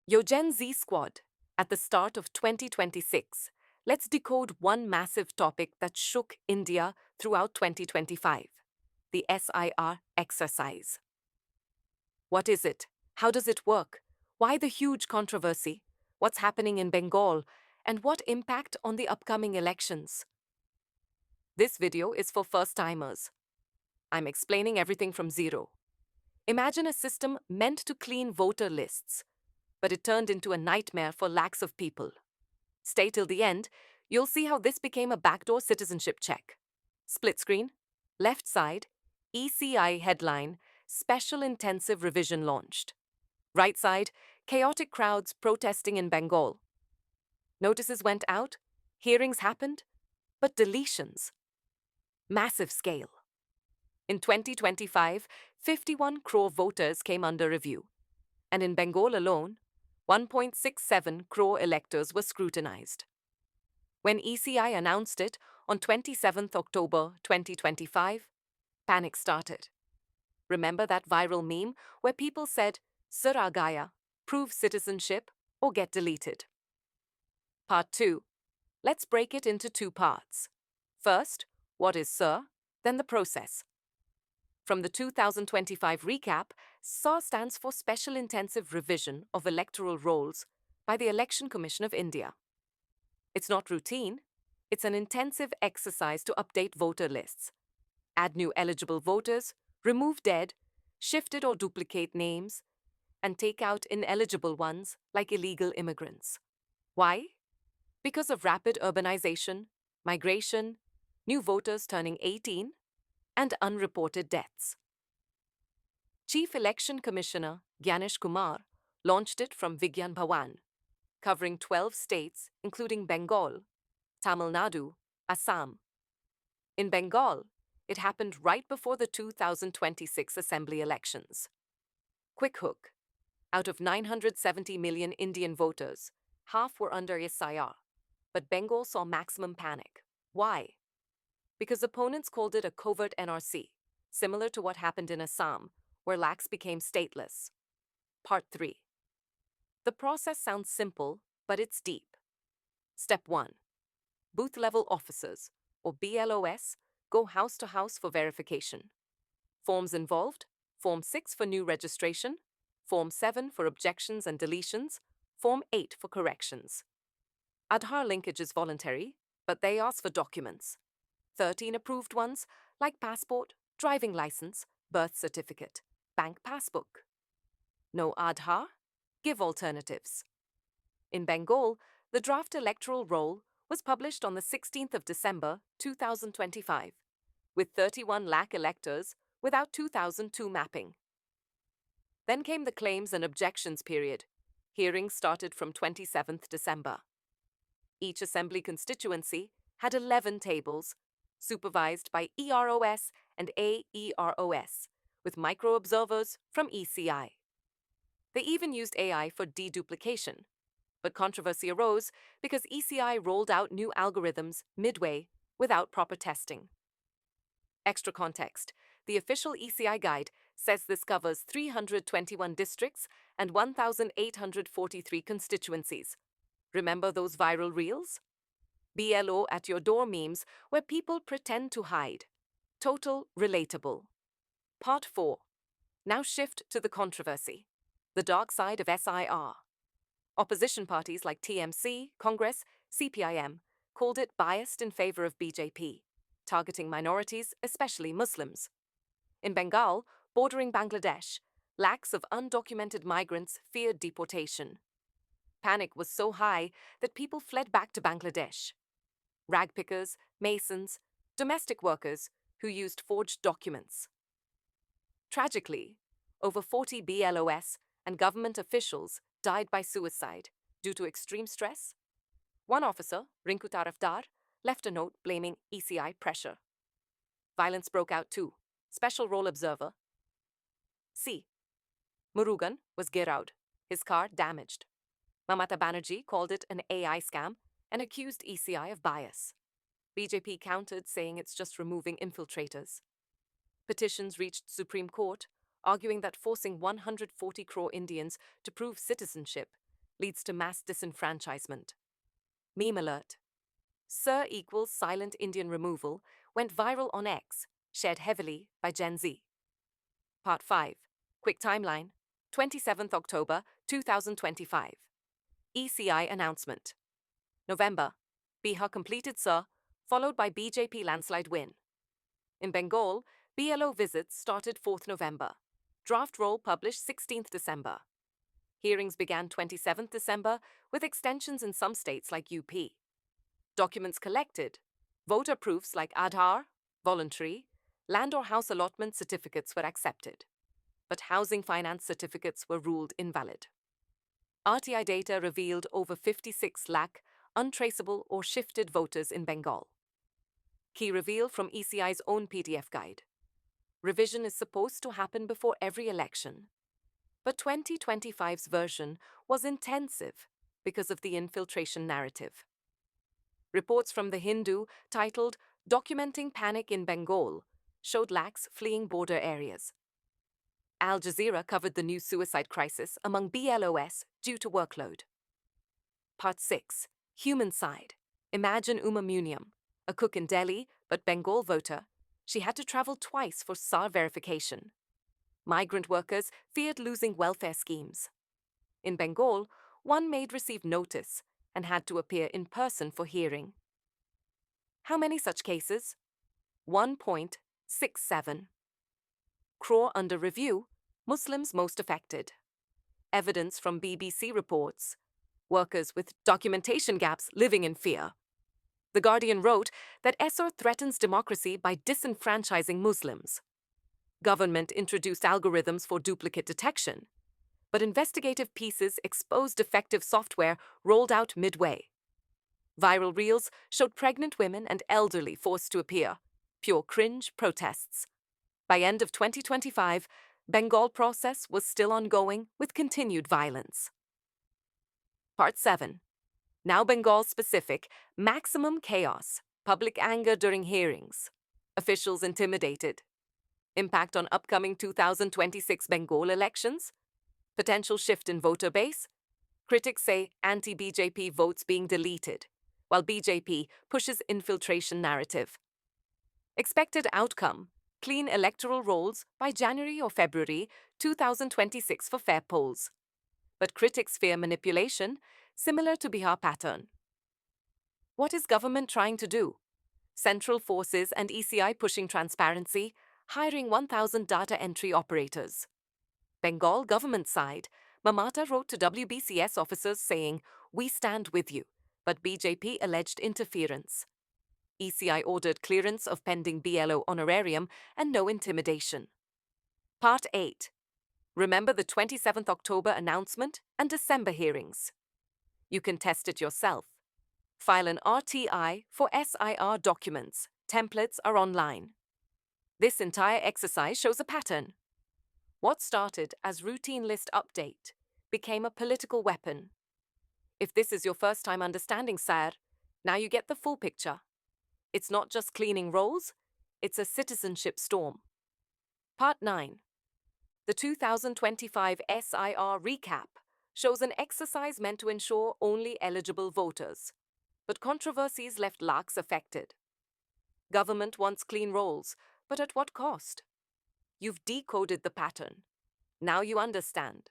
Yo Gen Z squad, at the start of 2026, let's decode one massive topic that shook India throughout 2025, the SIR exercise. What is it? How does it work? Why the huge controversy? What's happening in Bengal? And what impact on the upcoming elections? This video is for first-timers. I'm explaining everything from zero. Imagine a system meant to clean voter lists, but it turned into a nightmare for lakhs of people. Stay till the end, you'll see how this became a backdoor citizenship check. Split screen, left side, ECI headline, Special Intensive Revision launched. Right side, chaotic crowds protesting in Bengal. Notices went out, hearings happened, but deletions. Massive scale. In 2025, 51 crore voters came under review, and in Bengal alone, 1.67 crore electors were scrutinized. When ECI announced it on 27th October 2025, panic started. Remember that viral meme where people said, "Sir aa gaya, prove citizenship or get deleted"? Part 2. Let's break it into two parts. First, what is SIR, then the process. From the 2025 recap, SIR stands for Special Intensive Revision of Electoral Rolls by the Election Commission of India. It's not routine, it's an intensive exercise to update voter lists, add new eligible voters, remove dead, shifted or duplicate names, and take out ineligible ones like illegal immigrants. Why? Because of rapid urbanization, migration, new voters turning 18, and unreported deaths. Chief Election Commissioner Gyanesh Kumar launched it from Vigyan Bhawan, covering 12 states including Bengal, Tamil Nadu, Assam. In Bengal, it happened right before the 2026 assembly elections. Quick hook. Out of 970 million Indian voters, half were under SIR, but Bengal saw maximum panic. Why? Because opponents called it a covert NRC, similar to what happened in Assam, where lakhs became stateless. Part 3. The process sounds simple, but it's deep. Step 1. Booth-level officers, or BLOS, go house to house for verification. Forms involved: Form 6 for new registration, Form 7 for objections and deletions, Form 8 for corrections. Aadhaar linkage is voluntary, but they ask for documents. 13 approved ones, like passport, driving license, birth certificate, bank passbook. No Aadhaar? Give alternatives. In Bengal, the draft electoral roll was published on the 16th of December 2025, with 31 lakh electors without 2002 mapping. Then came the claims and objections period. Hearings started from 27th December. Each assembly constituency had 11 tables, supervised by EROS and AEROS, with micro-observers from ECI. They even used AI for deduplication, but controversy arose because ECI rolled out new algorithms midway without proper testing. Extra context: the official ECI guide says this covers 321 districts and 1,843 constituencies. Remember those viral reels? BLO at your door memes where people pretend to hide. Total relatable. Part 4. Now shift to the controversy. The dark side of SIR. Opposition parties like TMC, Congress, CPIM called it biased in favor of BJP, targeting minorities, especially Muslims. In Bengal, bordering Bangladesh, lakhs of undocumented migrants feared deportation. Panic was so high that people fled back to Bangladesh. Rag pickers, masons, domestic workers who used forged documents. Tragically, over 40 BLOS and government officials died by suicide due to extreme stress. One officer, Rinku Tarafdar, left a note blaming ECI pressure. Violence broke out too. Special role observer C. Murugan was Giraud, his car damaged. Mamata Banerjee called it an AI scam and accused ECI of bias. BJP countered, saying it's just removing infiltrators. Petitions reached Supreme Court, arguing that forcing 140 crore Indians to prove citizenship leads to mass disenfranchisement. Meme alert. Sir equals silent Indian removal went viral on X, shared heavily by Gen Z. Part 5. Quick timeline. 27th October 2025. ECI announcement. November. Bihar completed Sir, followed by BJP landslide win. In Bengal, BLO visits started 4th November. Draft roll published 16th December. Hearings began 27th December, with extensions in some states like UP. Documents collected. Voter proofs like Aadhaar, voluntary, land or house allotment certificates were accepted, but housing finance certificates were ruled invalid. RTI data revealed over 56 lakh untraceable or shifted voters in Bengal. Key reveal from ECI's own PDF guide. Revision is supposed to happen before every election, but 2025's version was intensive because of the infiltration narrative. Reports from The Hindu, titled Documenting Panic in Bengal, showed lakhs fleeing border areas. Al Jazeera covered the new suicide crisis among BLOS due to workload. Part 6. Human side. Imagine Uma Muniam, a cook in Delhi but Bengal voter. She had to travel twice for SAR verification. Migrant workers feared losing welfare schemes. In Bengal, one maid received notice and had to appear in person for hearing. How many such cases? 1.67. Crore under review, Muslims most affected. Evidence from BBC reports. Workers with documentation gaps living in fear. The Guardian wrote that Essar threatens democracy by disenfranchising Muslims. Government introduced algorithms for duplicate detection, but investigative pieces exposed defective software rolled out midway. Viral reels showed pregnant women and elderly forced to appear. Pure cringe protests. By end of 2025, Bengal process was still ongoing with continued violence. Part 7. Now Bengal specific, maximum chaos, public anger during hearings. Officials intimidated. Impact on upcoming 2026 Bengal elections? Potential shift in voter base? Critics say anti-BJP votes being deleted, while BJP pushes infiltration narrative. Expected outcome: clean electoral rolls by January or February 2026 for fair polls. But critics fear manipulation, similar to Bihar pattern. What is government trying to do? Central forces and ECI pushing transparency, hiring 1,000 data entry operators. Bengal government side, Mamata wrote to WBCS officers saying, "We stand with you," but BJP alleged interference. ECI ordered clearance of pending BLO honorarium and no intimidation. Part 8. Remember the 27th October announcement and December hearings. You can test it yourself. File an RTI for SIR documents. Templates are online. This entire exercise shows a pattern. What started as routine list update became a political weapon. If this is your first time understanding SAR, now you get the full picture. It's not just cleaning rolls, it's a citizenship storm. Part 9. The 2025 SIR recap shows an exercise meant to ensure only eligible voters. But controversies left lakhs affected. Government wants clean rolls, but at what cost? You've decoded the pattern. Now you understand.